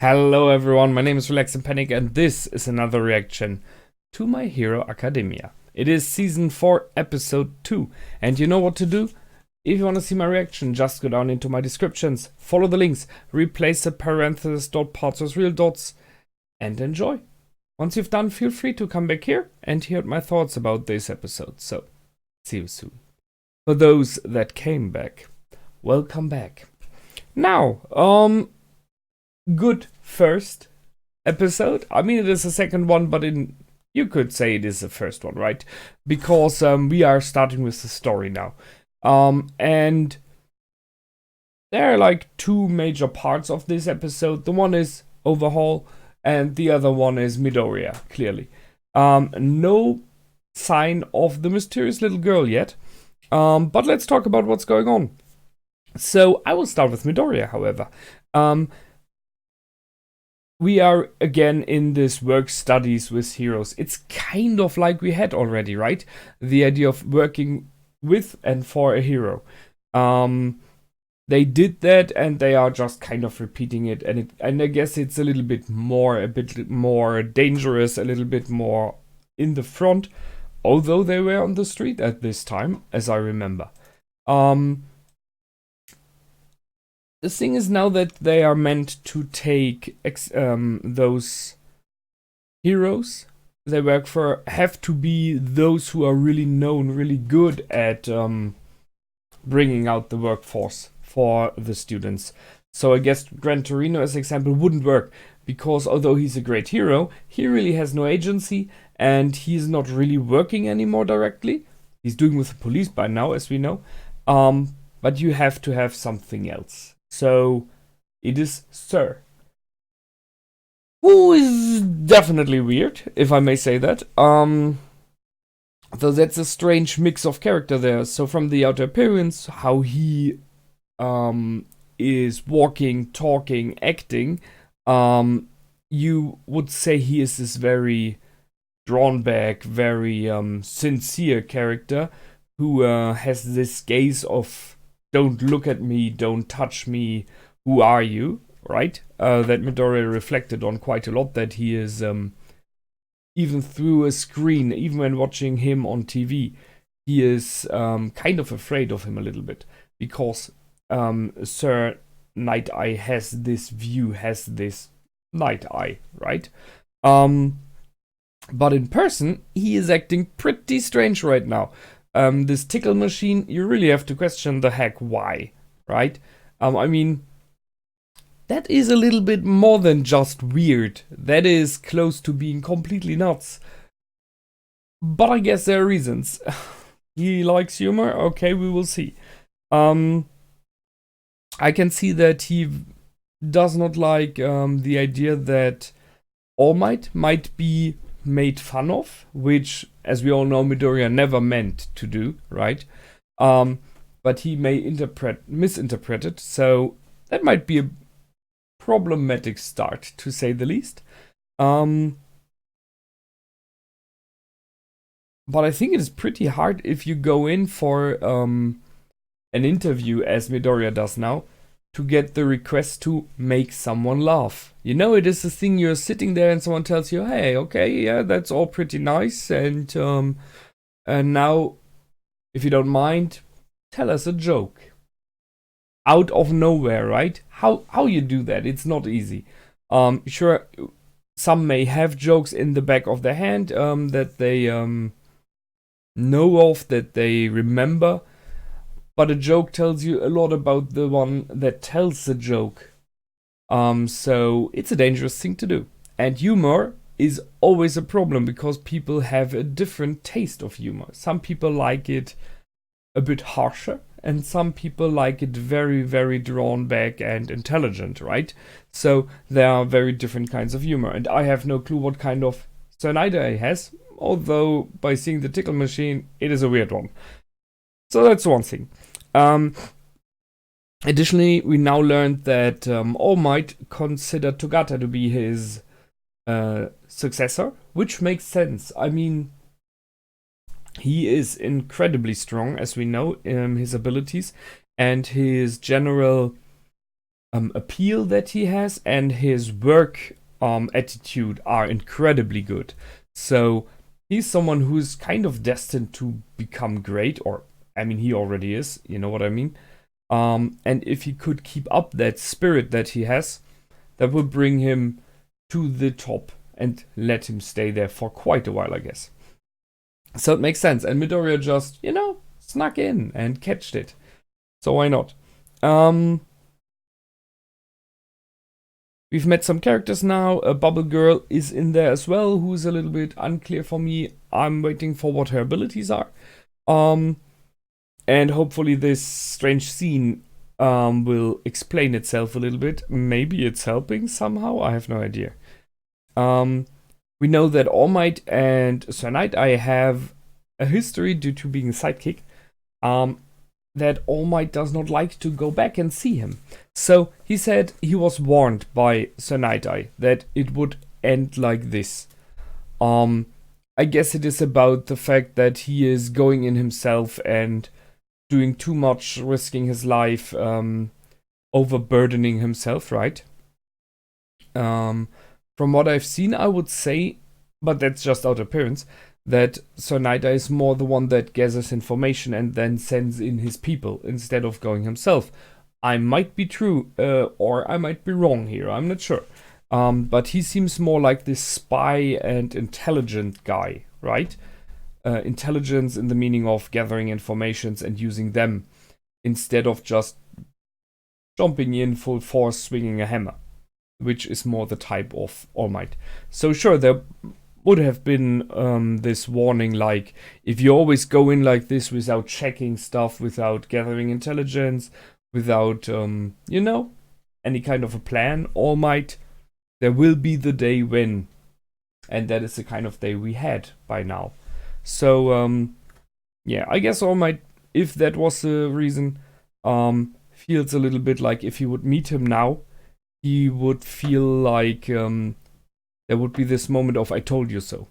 Hello everyone, my name is Relax and Panic and this is another reaction to My Hero Academia. It is season 4 episode 2 and you know what to do? If you want to see my reaction, just go down into my descriptions, follow the links, replace the parentheses dot parts with real dots and enjoy. Once you've done, feel free to come back here and hear my thoughts about this episode. So, see you soon. For those that came back, welcome back. Now, good first episode. I mean, it is the second one, but you could say it is the first one, right? Because we are starting with the story now. And there are like two major parts of this episode. The one is Overhaul, and the other one is Midoriya, clearly. No sign of the mysterious little girl yet. But let's talk about what's going on. So I will start with Midoriya, however. We are again in this work studies with heroes. It's kind of like we had already, right? The idea of working with and for a hero. They did that and they are just kind of repeating it, and I guess it's a bit more dangerous, a little bit more in the front, although they were on the street at this time, as I remember. The thing is now that they are meant to take those heroes they work for have to be those who are really known, really good at bringing out the workforce for the students. So I guess Gran Torino as an example wouldn't work because although he's a great hero, he really has no agency and he's not really working anymore directly. He's doing with the police by now, as we know. But you have to have something else. So it is Sir, who is definitely weird, if I may say that. So that's a strange mix of character there. So from the outer appearance, how he is walking, talking, acting, you would say he is this very drawn back, very sincere character who has this gaze of don't look at me, don't touch me, who are you, right? That Midoriya reflected on quite a lot, that he is, even through a screen, even when watching him on TV, he is kind of afraid of him a little bit, because Sir Night Eye has this view, has this night eye, right? But in person, he is acting pretty strange right now. This tickle machine, you really have to question the heck why, right? I mean, that is a little bit more than just weird. That is close to being completely nuts. But I guess there are reasons. He likes humor? Okay, we will see. I can see that he does not like the idea that All might be made fun of, which, as we all know, Midoriya never meant to do, right? But he may misinterpret it, so that might be a problematic start, to say the least. But I think it is pretty hard if you go in for an interview, as Midoriya does now, to get the request to make someone laugh. You know, it is the thing, you're sitting there and someone tells you, hey, okay, yeah, that's all pretty nice, and now, if you don't mind, tell us a joke. Out of nowhere, right? How you do that? It's not easy. Sure, some may have jokes in the back of their hand that they know of, that they remember, but a joke tells you a lot about the one that tells the joke. So it's a dangerous thing to do. And humor is always a problem because people have a different taste of humor. Some people like it a bit harsher, and some people like it very, very drawn back and intelligent, right? So there are very different kinds of humor, and I have no clue what kind of Cyanide has, although by seeing the tickle machine, it is a weird one. So that's one thing. Additionally, we now learned that All Might considered Togata to be his successor, which makes sense. I mean, he is incredibly strong, as we know, his abilities and his general appeal that he has and his work attitude are incredibly good. So he's someone who's kind of destined to become great, or I mean, he already is, you know what I mean? And if he could keep up that spirit that he has, that would bring him to the top and let him stay there for quite a while, I guess. So it makes sense. And Midoriya just, snuck in and catched it. So why not? We've met some characters now. A Bubble Girl is in there as well, who's a little bit unclear for me. I'm waiting for what her abilities are. And hopefully this strange scene will explain itself a little bit. Maybe it's helping somehow. I have no idea. We know that All Might and Sir Night-Eye have a history due to being a sidekick. That All Might does not like to go back and see him. So he said he was warned by Sir Night-Eye that it would end like this. I guess it is about the fact that he is going in himself and doing too much, risking his life, overburdening himself, right? From what I've seen, I would say, but that's just out of appearance, that Sir Night-Eye is more the one that gathers information and then sends in his people instead of going himself. I might be true, or I might be wrong here, I'm not sure. But he seems more like this spy and intelligent guy, right? Intelligence in the meaning of gathering informations and using them instead of just jumping in full force swinging a hammer, which is more the type of All Might. So sure, there would have been this warning, like if you always go in like this without checking stuff, without gathering intelligence, without any kind of a plan, All Might, there will be the day when, and that is the kind of day we had by now. So yeah, I guess All Might, if that was the reason, feels a little bit like if you would meet him now, he would feel like there would be this moment of I told you so.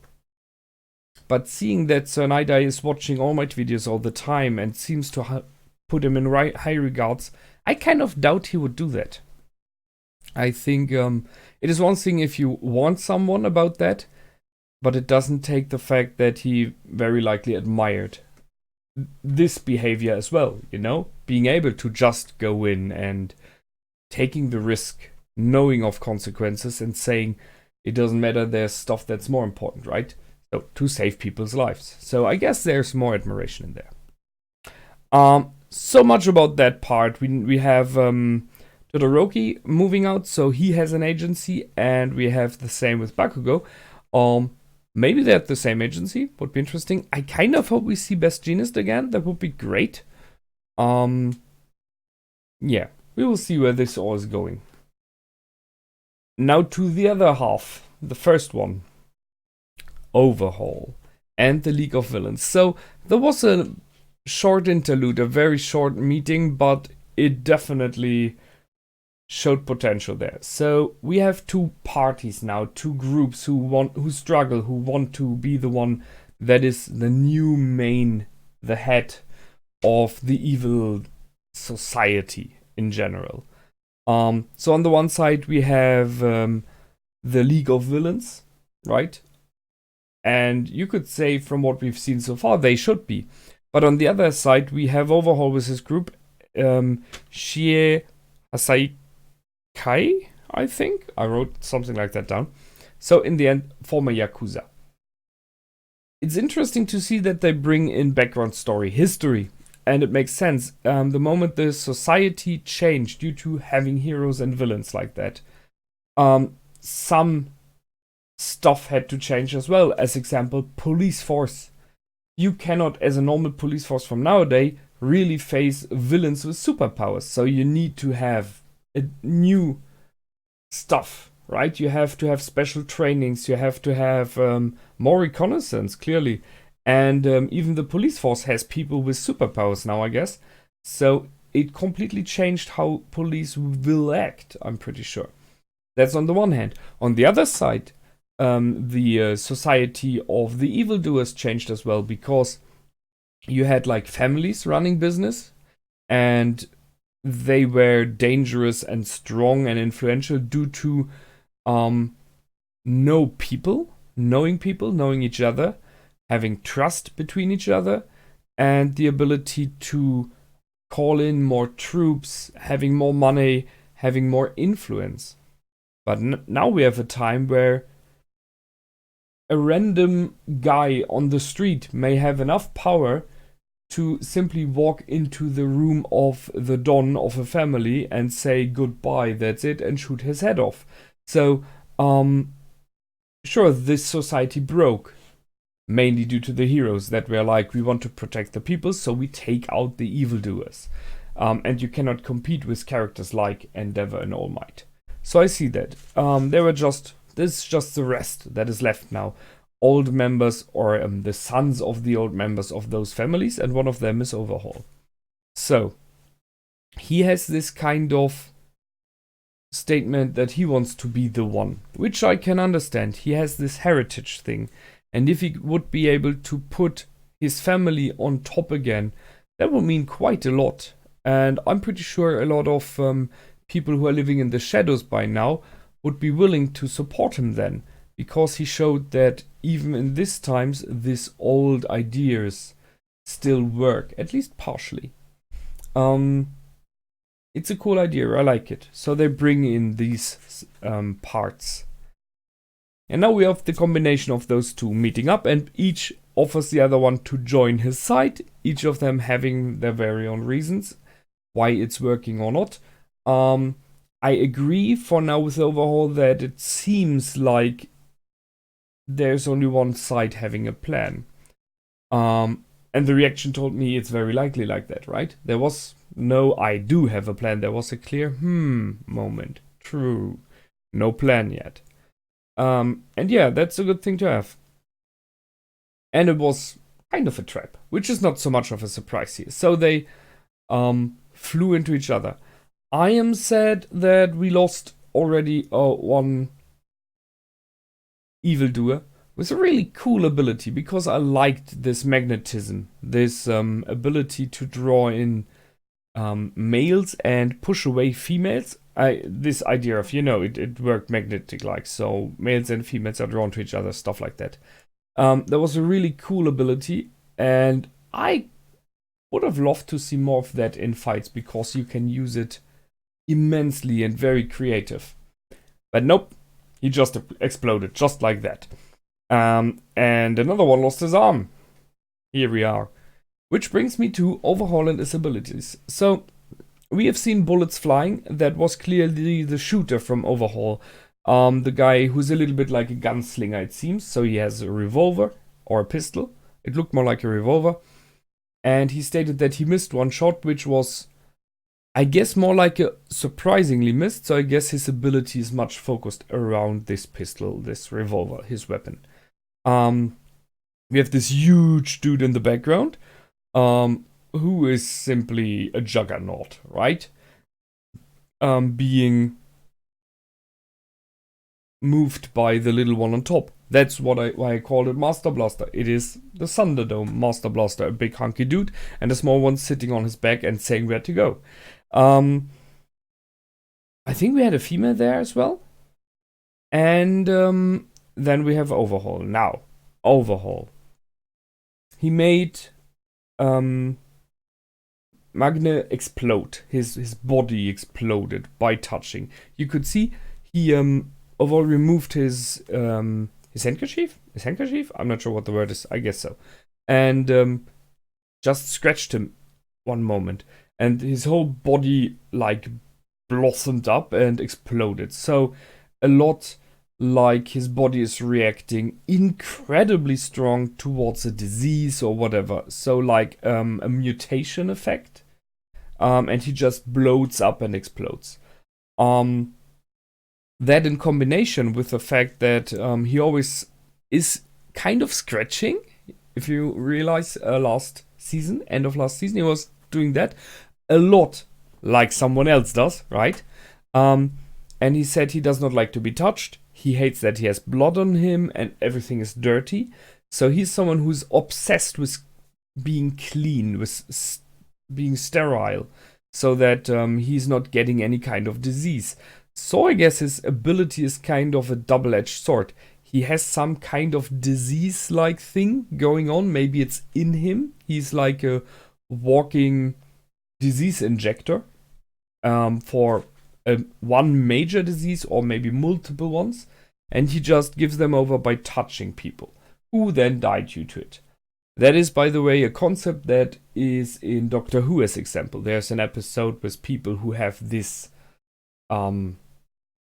But seeing that Sir Night-Eye is watching All Might videos all the time and seems to put him in high regards, I kind of doubt he would do that. I think it is one thing if you warn someone about that, but it doesn't take the fact that he very likely admired this behavior as well, being able to just go in and taking the risk, knowing of consequences and saying it doesn't matter, there's stuff that's more important, right? So to save people's lives. So I guess there's more admiration in there. So much about that part. We have Todoroki moving out, so he has an agency, and we have the same with Bakugo. Maybe they're at the same agency, would be interesting. I kind of hope we see Best Jeanist again, that would be great. Yeah, we will see where this all is going. Now to the other half, the first one, Overhaul, and the League of Villains. So there was a short interlude, a very short meeting, but it definitely showed potential there. So we have two parties now, two groups who struggle, who want to be the one that is the new main, the head of the evil society in general. So on the one side we have the League of Villains, right? And you could say from what we've seen so far, they should be. But on the other side, we have Overhaul with his group, Shie Hasai Kai, I think. I wrote something like that down. So in the end, former Yakuza. It's interesting to see that they bring in background story, history, and it makes sense. The moment the society changed due to having heroes and villains like that, some stuff had to change as well. As example, police force. You cannot, as a normal police force from nowadays, really face villains with superpowers. So you need to have a new stuff, right? You have to have special trainings. You have to have more reconnaissance, clearly. And even the police force has people with superpowers now, I guess. So it completely changed how police will act, I'm pretty sure. That's on the one hand. On the other side, the society of the evildoers changed as well, because you had like families running business, and they were dangerous and strong and influential due to knowing people, knowing each other, having trust between each other, and the ability to call in more troops, having more money, having more influence. But now we have a time where a random guy on the street may have enough power to simply walk into the room of the Don of a family and say goodbye, that's it, and shoot his head off. So, sure, this society broke, mainly due to the heroes that were like, we want to protect the people, so we take out the evildoers. And you cannot compete with characters like Endeavor and All Might. So I see that. This is just the rest that is left now. Old members, or the sons of the old members of those families, and one of them is Overhaul. So, he has this kind of statement that he wants to be the one, which I can understand. He has this heritage thing, and if he would be able to put his family on top again, that would mean quite a lot. And I'm pretty sure a lot of people who are living in the shadows by now would be willing to support him then, because he showed that even in these times, these old ideas still work, at least partially. It's a cool idea, I like it. So they bring in these parts. And now we have the combination of those two meeting up, and each offers the other one to join his side, each of them having their very own reasons why it's working or not. I agree for now with Overhaul that it seems like there's only one side having a plan. And the reaction told me it's very likely like that, right? There was no I do have a plan. There was a clear moment. True. No plan yet. And yeah, that's a good thing to have. And it was kind of a trap, which is not so much of a surprise here. So they flew into each other. I am sad that we lost already one evildoer with a really cool ability, because I liked this magnetism, this ability to draw in males and push away females. This idea of, it worked magnetic like, so males and females are drawn to each other, stuff like that. That was a really cool ability, and I would have loved to see more of that in fights, because you can use it immensely and very creative. But nope, he just exploded, just like that. And another one lost his arm. Here we are. Which brings me to Overhaul and his abilities. So, we have seen bullets flying. That was clearly the shooter from Overhaul. The guy who's a little bit like a gunslinger, it seems. So he has a revolver, or a pistol. It looked more like a revolver. And he stated that he missed one shot, which was, I guess, more like a surprisingly missed. So I guess his ability is much focused around this pistol, this revolver, his weapon. We have this huge dude in the background, who is simply a juggernaut, right? Being moved by the little one on top. That's why I called it Master Blaster. It is the Thunderdome Master Blaster, a big hunky dude, and a small one sitting on his back and saying where to go. I think we had a female there as well. And then we have Overhaul. Now, Overhaul. He made Magne explode. His body exploded by touching. You could see he Overhaul removed his handkerchief? His handkerchief? I'm not sure what the word is. I guess so. And just scratched him one moment. And his whole body, like, blossomed up and exploded. So, a lot like his body is reacting incredibly strong towards a disease or whatever. So, like, a mutation effect. And he just bloats up and explodes. That in combination with the fact that he always is kind of scratching. If you realize end of last season, he was doing that a lot like someone else does, right? And he said he does not like to be touched. He hates that he has blood on him and everything is dirty. So he's someone who's obsessed with being clean, with being sterile. so that he's not getting any kind of disease. So I guess his ability is kind of a double-edged sword. He has some kind of disease-like thing going on. Maybe it's in him. He's like a walking disease injector for one major disease or maybe multiple ones. And he just gives them over by touching people who then die due to it. That is, by the way, a concept that is in Doctor Who as example. There's an episode with people who have this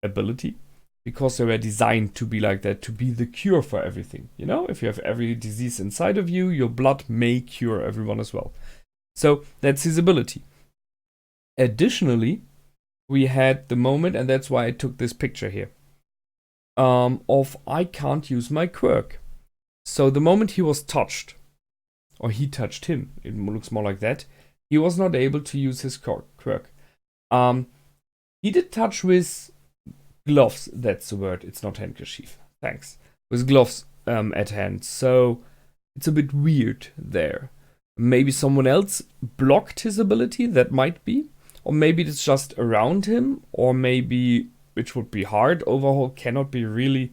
ability because they were designed to be like that, to be the cure for everything. You know, if you have every disease inside of you, your blood may cure everyone as well. So that's his ability. Additionally, we had the moment, and that's why I took this picture here, of I can't use my quirk. So the moment he was touched, or he touched him, it looks more like that, he was not able to use his quirk. He did touch with gloves, that's the word, it's not handkerchief, thanks. With gloves at hand, so it's a bit weird there. Maybe someone else blocked his ability, that might be. Or maybe it's just around him, or maybe, which would be hard, Overhaul cannot be really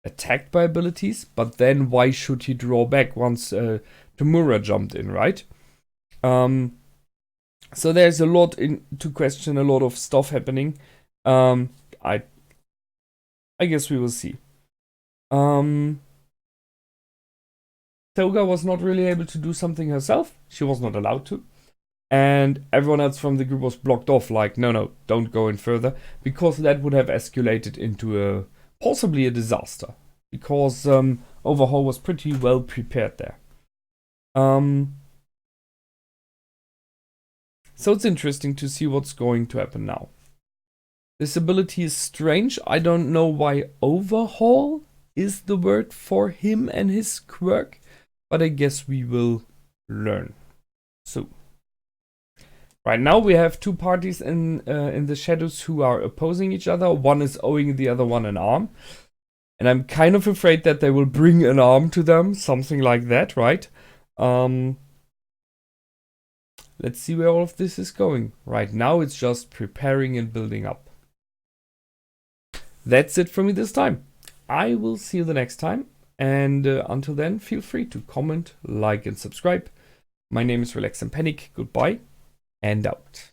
attacked by abilities, but then why should he draw back once Tamura jumped in, right? So there's a lot to question, a lot of stuff happening. I guess we will see. Toga was not really able to do something herself. She was not allowed to. And everyone else from the group was blocked off, like, no, don't go in further, because that would have escalated into possibly a disaster, because Overhaul was pretty well prepared there. So it's interesting to see what's going to happen now. This ability is strange. I don't know why Overhaul is the word for him and his quirk, but I guess we will learn soon. Right now we have two parties in the shadows who are opposing each other. One is owing the other one an arm. And I'm kind of afraid that they will bring an arm to them. Something like that, right? Let's see where all of this is going. Right now it's just preparing and building up. That's it for me this time. I will see you the next time. And until then, feel free to comment, like, and subscribe. My name is Relax and Panic. Goodbye. And out.